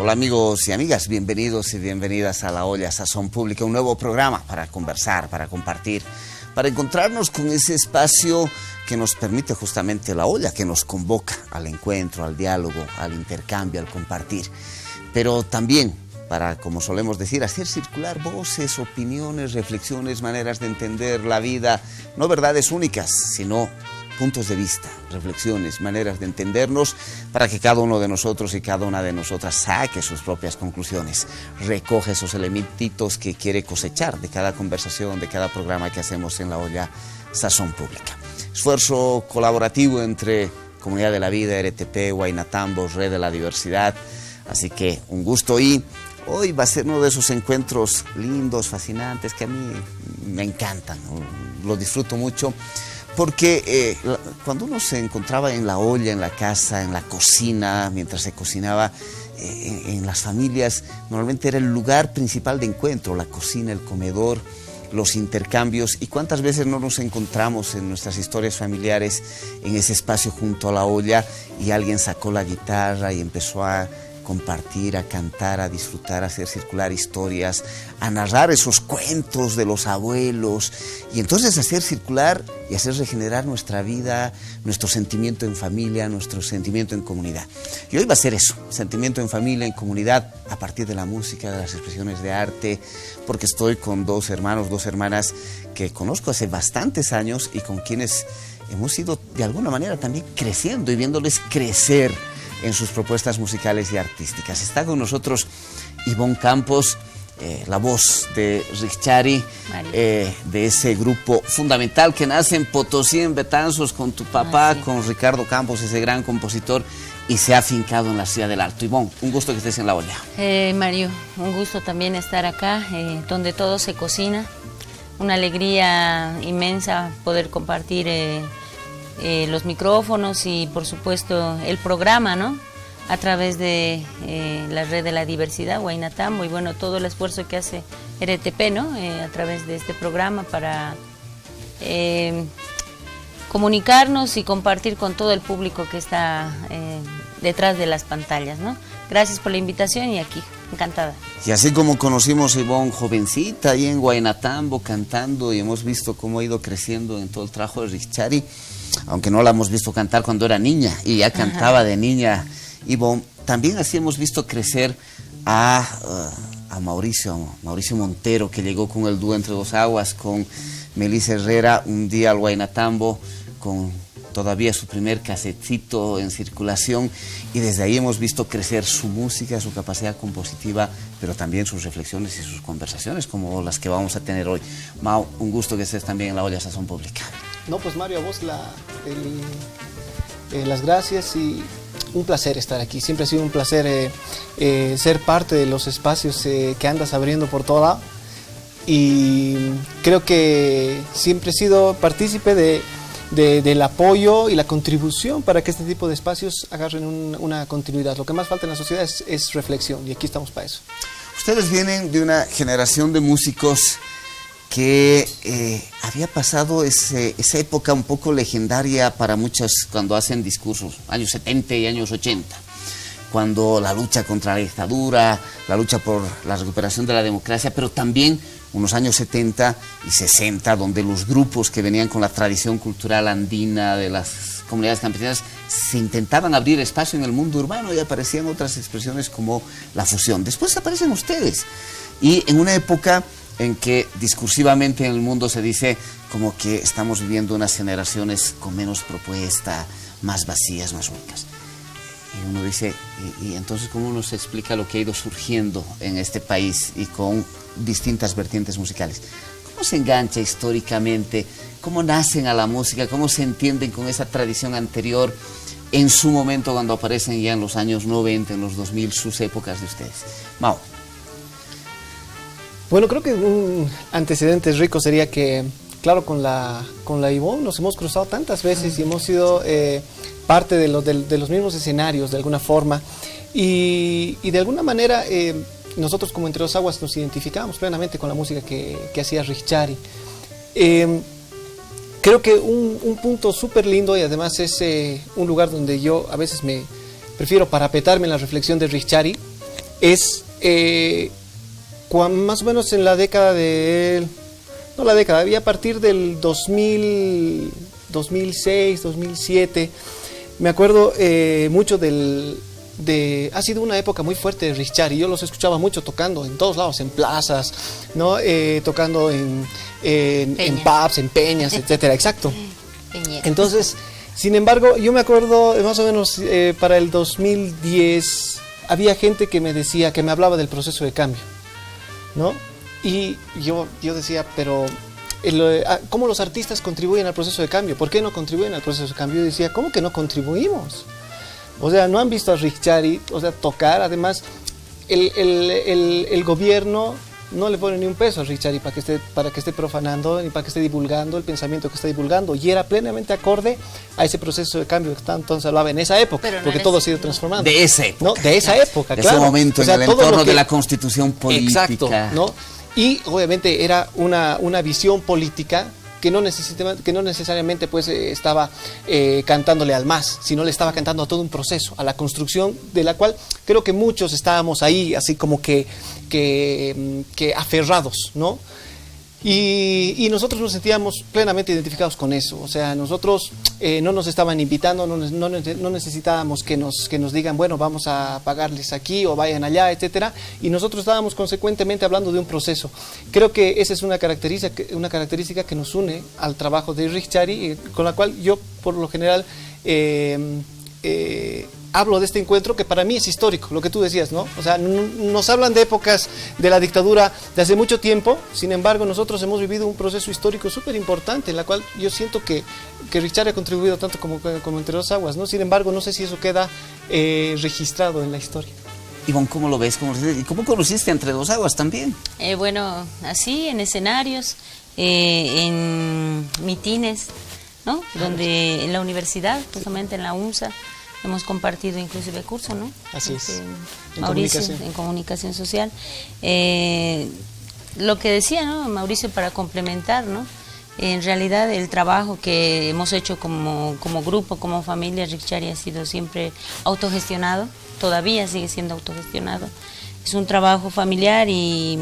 Hola amigos y amigas, bienvenidos y bienvenidas a La Olla Sazón Pública, un nuevo programa para conversar, para compartir, para encontrarnos con ese espacio que nos permite justamente la olla, que nos convoca al encuentro, al diálogo, al intercambio, al compartir, pero también para, como solemos decir, hacer circular voces, opiniones, reflexiones, maneras de entender la vida, no verdades únicas, sino puntos de vista, reflexiones, maneras de entendernos para que cada uno de nosotros y cada una de nosotras saque sus propias conclusiones, recoge esos elementitos que quiere cosechar de cada conversación, de cada programa que hacemos en La Olla Sazón Pública. Esfuerzo colaborativo entre Comunidad de la Vida, RTP, Huaynatambo, Red de la Diversidad, así que un gusto y hoy va a ser uno de esos encuentros lindos, fascinantes, que a mí me encantan, ¿no? Lo disfruto mucho. Porque cuando uno se encontraba en la olla, en la casa, en la cocina, mientras se cocinaba, en las familias, normalmente era el lugar principal de encuentro, la cocina, el comedor, los intercambios. Y cuántas veces no nos encontramos en nuestras historias familiares en ese espacio junto a la olla y alguien sacó la guitarra y empezó a compartir, a cantar, a disfrutar, a hacer circular historias, a narrar esos cuentos de los abuelos y entonces hacer circular y hacer regenerar nuestra vida, nuestro sentimiento en familia, nuestro sentimiento en comunidad. Y hoy va a ser eso, sentimiento en familia, en comunidad, a partir de la música, de las expresiones de arte, porque estoy con dos hermanos, dos hermanas que conozco hace bastantes años y con quienes hemos ido de alguna manera también creciendo y viéndoles crecer en sus propuestas musicales y artísticas. Está con nosotros Ivonne Campos, la voz de Richari, de ese grupo fundamental que nace en Potosí, en Betanzos, con tu papá, con Ricardo Campos, ese gran compositor, y se ha afincado en la ciudad del Alto. Ivonne, un gusto que estés en La Olla. Mario, un gusto también estar acá, donde todo se cocina. Una alegría inmensa poder compartir los micrófonos y por supuesto el programa, ¿no? A través de la Red de la Diversidad, Huaynatambo, y bueno, todo el esfuerzo que hace RTP, ¿no? A través de este programa para comunicarnos y compartir con todo el público que está detrás de las pantallas, ¿no? Gracias por la invitación y aquí, encantada. Y así como conocimos a Ivonne jovencita ahí en Huaynatambo cantando y hemos visto cómo ha ido creciendo en todo el trabajo de Richari, aunque no la hemos visto cantar cuando era niña y ya cantaba de niña Ivonne, también así hemos visto crecer a Mauricio Montero, que llegó con el dúo Entre Dos Aguas, con Melissa Herrera, un día al Huaynatambo, con todavía su primer casetcito en circulación, y desde ahí hemos visto crecer su música, su capacidad compositiva, pero también sus reflexiones y sus conversaciones, como las que vamos a tener hoy. Mau, un gusto que estés también en La Olla Sazón Pública. No, pues Mario, a vos las gracias y un placer estar aquí. Siempre ha sido un placer ser parte de los espacios que andas abriendo por todo lado. Y creo que siempre he sido partícipe del apoyo y la contribución para que este tipo de espacios agarren una continuidad. Lo que más falta en la sociedad es reflexión y aquí estamos para eso. Ustedes vienen de una generación de músicos que había pasado esa época un poco legendaria para muchos cuando hacen discursos, años 70 y años 80, cuando la lucha contra la dictadura, la lucha por la recuperación de la democracia, pero también unos años 70 y 60, donde los grupos que venían con la tradición cultural andina de las comunidades campesinas se intentaban abrir espacio en el mundo urbano y aparecían otras expresiones como la fusión. Después aparecen ustedes y en una época en que discursivamente en el mundo se dice como que estamos viviendo unas generaciones con menos propuesta, más vacías, más únicas. Y uno dice, y entonces ¿cómo uno se explica lo que ha ido surgiendo en este país y con distintas vertientes musicales? ¿Cómo se engancha históricamente? ¿Cómo nacen a la música? ¿Cómo se entienden con esa tradición anterior en su momento cuando aparecen ya en los años 90, en los 2000, sus épocas de ustedes? Mau. Bueno, creo que un antecedente rico sería que, claro, con la Ivonne nos hemos cruzado tantas veces y hemos sido parte de los mismos escenarios de alguna forma y de alguna manera nosotros como Entre Dos Aguas nos identificamos plenamente con la música que hacía Richari. Creo que un punto súper lindo y además es un lugar donde yo a veces me prefiero parapetarme en la reflexión de Richari, es más o menos en la década de... No la década, había a partir del 2000, 2006, 2007. Me acuerdo mucho ha sido una época muy fuerte de Richari. Yo los escuchaba mucho tocando en todos lados, en plazas, ¿no? Tocando en pubs, en peñas, etcétera. Exacto. Entonces, sin embargo, yo me acuerdo más o menos para el 2010 había gente que me decía, que me hablaba del proceso de cambio, ¿no? Y yo decía, pero ¿cómo los artistas contribuyen al proceso de cambio? ¿Por qué no contribuyen al proceso de cambio? Yo decía, ¿cómo que no contribuimos? O sea, no han visto a Richari, o sea, tocar. Además, el gobierno no le pone ni un peso a Richari para que esté profanando ni para que esté divulgando el pensamiento que está divulgando. Y era plenamente acorde a ese proceso de cambio que entonces hablaba en esa época, porque todo ha sido transformando. De esa época. ¿No? De esa época, de claro. ese momento, o sea, en el entorno de la constitución política. Exacto, ¿no? Y obviamente era una visión política que no necesariamente pues estaba cantándole al MAS, sino le estaba cantando a todo un proceso, a la construcción de la cual creo que muchos estábamos ahí así como que aferrados, ¿no? Y nosotros nos sentíamos plenamente identificados con eso. O sea, nosotros no nos estaban invitando, no necesitábamos que nos digan, bueno, vamos a pagarles aquí o vayan allá, etcétera. Y nosotros estábamos consecuentemente hablando de un proceso. Creo que esa es una característica que nos une al trabajo de Richari, con la cual yo, por lo general, hablo de este encuentro que para mí es histórico, lo que tú decías, ¿no? O sea, nos hablan de épocas de la dictadura de hace mucho tiempo. Sin embargo, nosotros hemos vivido un proceso histórico súper importante, en la cual yo siento que Richari ha contribuido tanto como Entre Dos Aguas, ¿no? Sin embargo, no sé si eso queda registrado en la historia. Ivonne, ¿cómo lo ves? ¿Y cómo conociste Entre Dos Aguas también? Bueno, así, en escenarios, en mitines, ¿no? Donde en la universidad, justamente en la UNSA, hemos compartido inclusive curso, ¿no? Así es. Mauricio, en comunicación social. Lo que decía, ¿no? Mauricio, para complementar, ¿no? En realidad el trabajo que hemos hecho como grupo, como familia, Richari ha sido siempre autogestionado, todavía sigue siendo autogestionado. Es un trabajo familiar y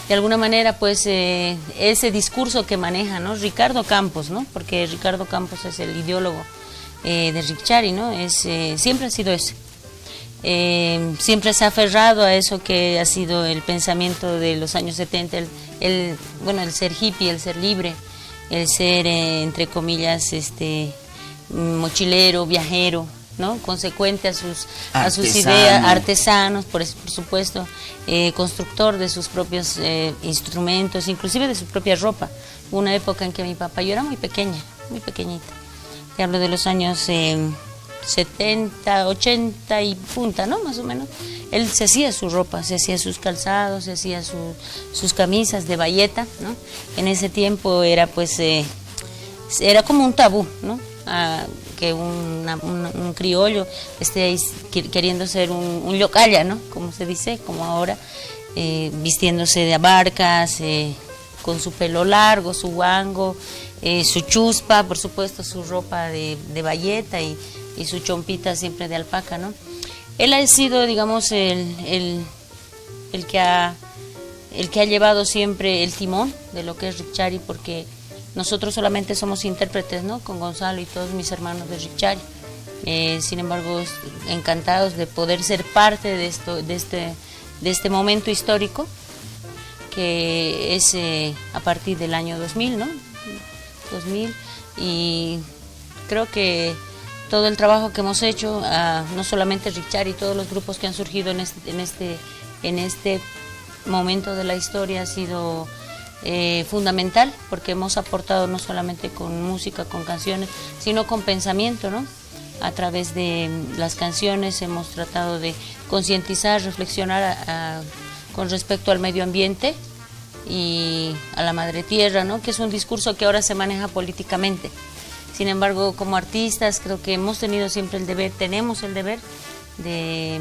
de alguna manera pues ese discurso que maneja, ¿no? Ricardo Campos, ¿no? Porque Ricardo Campos es el ideólogo de Richari, ¿no? Siempre ha sido eso. Siempre se ha aferrado a eso que ha sido el pensamiento de los años 70, el ser hippie, el ser libre, el ser, entre comillas, mochilero, viajero, ¿no? Consecuente a sus ideas, artesanos, por supuesto, constructor de sus propios instrumentos, inclusive de su propia ropa. Hubo una época en que mi papá, yo era muy pequeña, muy pequeñita, te hablo de los años 70, 80 y punta, ¿no? Más o menos. Él se hacía su ropa, se hacía sus calzados, se hacía sus camisas de bayeta, ¿no? En ese tiempo era pues, era como un tabú, ¿no? Que un criollo esté ahí queriendo ser un yocaya, ¿no? Como se dice, como ahora, vistiéndose de abarcas, con su pelo largo, su guango, su chuspa, por supuesto, su ropa de bayeta y su chompita siempre de alpaca, ¿no? Él ha sido, digamos, el que ha llevado siempre el timón de lo que es Richari, porque nosotros solamente somos intérpretes, ¿no? Con Gonzalo y todos mis hermanos de Richari. Sin embargo, encantados de poder ser parte de este momento histórico, que es a partir del año 2000, ¿no? 2000, y creo que todo el trabajo que hemos hecho, no solamente Richari, todos los grupos que han surgido en este momento de la historia ha sido fundamental, porque hemos aportado no solamente con música, con canciones, sino con pensamiento, ¿no? A través de las canciones hemos tratado de concientizar, reflexionar con respecto al medio ambiente y a la madre tierra, ¿no? Que es un discurso que ahora se maneja políticamente. Sin embargo, como artistas creo que hemos tenido siempre tenemos el deber de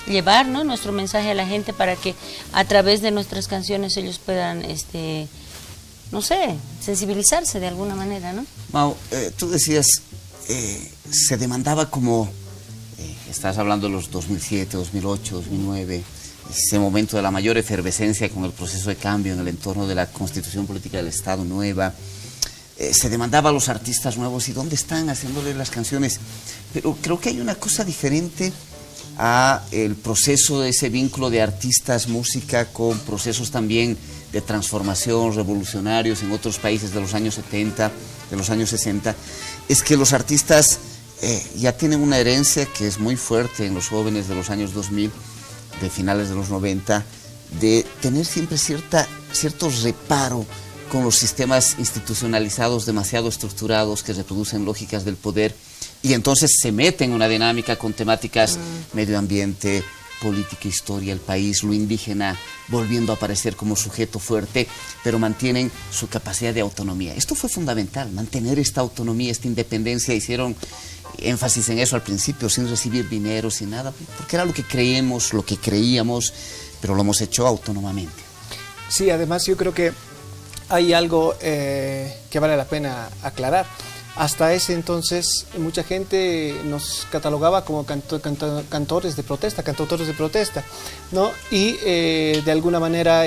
llevar, ¿no? Nuestro mensaje a la gente para que a través de nuestras canciones ellos puedan, no sé, sensibilizarse de alguna manera, ¿no? Mau, tú decías, se demandaba como estás hablando de los 2007, 2008, 2009, ese momento de la mayor efervescencia con el proceso de cambio en el entorno de la constitución política del Estado nueva. Se demandaba a los artistas nuevos y dónde están haciéndole las canciones. Pero creo que hay una cosa diferente a el proceso de ese vínculo de artistas, música, con procesos también de transformación revolucionarios en otros países de los años 70, de los años 60, es que los artistas ya tienen una herencia que es muy fuerte en los jóvenes de los años 2000, de finales de los 90, de tener siempre cierto reparo con los sistemas institucionalizados demasiado estructurados que reproducen lógicas del poder, y entonces se meten en una dinámica con temáticas medio ambiente, política, historia, el país, lo indígena, volviendo a aparecer como sujeto fuerte, pero mantienen su capacidad de autonomía. Esto fue fundamental, mantener esta autonomía, esta independencia. Hicieron énfasis en eso al principio, sin recibir dinero, sin nada, porque era lo que creíamos, pero lo hemos hecho autónomamente. Sí, además yo creo que hay algo que vale la pena aclarar. Hasta ese entonces mucha gente nos catalogaba como cantores de protesta, cantautores de protesta, ¿no? Y de alguna manera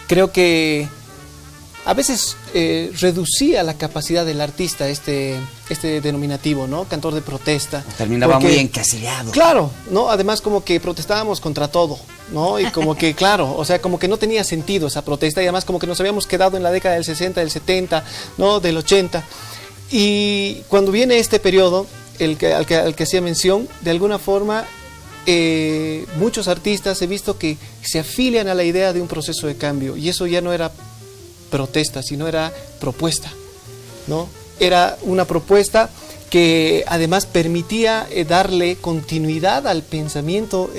creo que a veces reducía la capacidad del artista este denominativo, ¿no? Cantor de protesta. Terminaba muy encasillado. Claro, ¿no? Además como que protestábamos contra todo, ¿no? Y como que, claro, o sea, como que no tenía sentido esa protesta, y además como que nos habíamos quedado en la década del 60, del 70, ¿no? Del 80. Y cuando viene este periodo, al que hacía mención, de alguna forma muchos artistas he visto que se afilian a la idea de un proceso de cambio, y eso ya no era protesta, sino era propuesta, ¿no? Era una propuesta que además permitía darle continuidad al pensamiento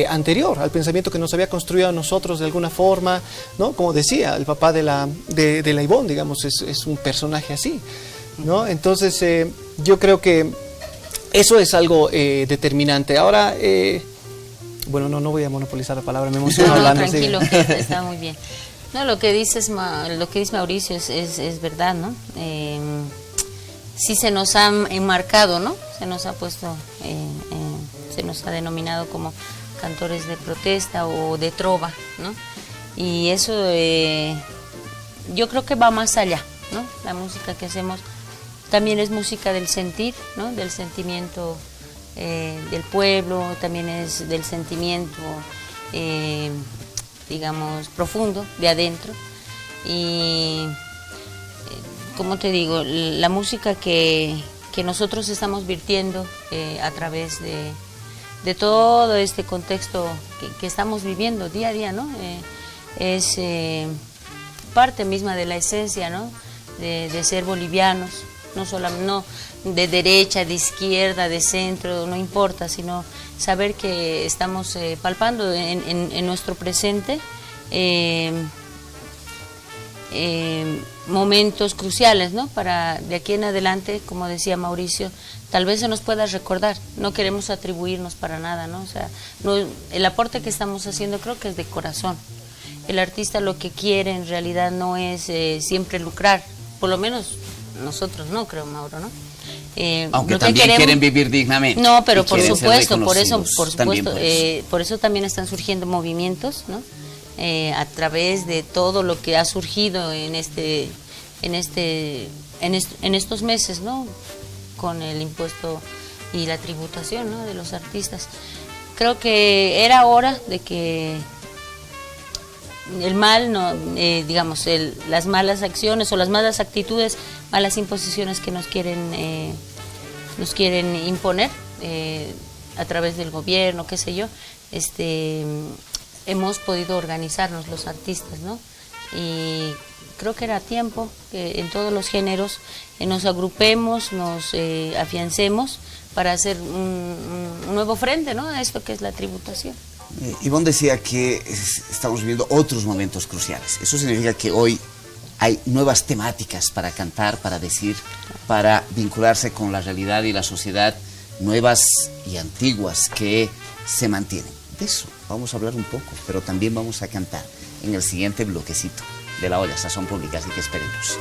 anterior, al pensamiento que nos había construido a nosotros de alguna forma, ¿no? Como decía, el papá de la Ivonne, digamos, es un personaje así, ¿no? Entonces, yo creo que eso es algo determinante. Ahora, bueno, no voy a monopolizar la palabra, me emociono hablando. Tranquilo, sí. Que está muy bien. No, lo que dice Mauricio es verdad, ¿no? Sí se nos ha enmarcado, ¿no? Se nos ha puesto, se nos ha denominado como cantores de protesta o de trova, ¿no? Y eso yo creo que va más allá, ¿no? La música que hacemos también es música del sentir, ¿no? Del sentimiento del pueblo, también es del sentimiento digamos, profundo, de adentro. Y, como te digo, la música que nosotros estamos virtiendo a través de todo este contexto que estamos viviendo día a día, ¿no? Es parte misma de la esencia, ¿no? De ser bolivianos, no de derecha, de izquierda, de centro, no importa, sino saber que estamos palpando en nuestro presente momentos cruciales, ¿no? Para de aquí en adelante, como decía Mauricio, tal vez se nos pueda recordar. No queremos atribuirnos para nada, ¿no? O sea, el aporte que estamos haciendo creo que es de corazón. El artista lo que quiere en realidad no es siempre lucrar, por lo menos nosotros no, creo, Mauro, ¿no? Aunque también quieren vivir dignamente. No, pero por supuesto, por eso también están surgiendo movimientos, ¿no? A través de todo lo que ha surgido en estos meses, ¿no? Con el impuesto y la tributación, ¿no? De los artistas. Creo que era hora de que el mal, no, digamos, las malas acciones o las malas actitudes, malas imposiciones que nos quieren imponer a través del gobierno, qué sé yo, hemos podido organizarnos los artistas, ¿no? Y creo que era tiempo que en todos los géneros nos agrupemos, nos afiancemos para hacer un nuevo frente, ¿no? A esto que es la tributación. Ivonne decía que estamos viviendo otros momentos cruciales. Eso significa que hoy hay nuevas temáticas para cantar, para decir, para vincularse con la realidad y la sociedad, nuevas y antiguas que se mantienen. De eso vamos a hablar un poco, pero también vamos a cantar en el siguiente bloquecito de La Olla Sazón Pública, así que espérenos.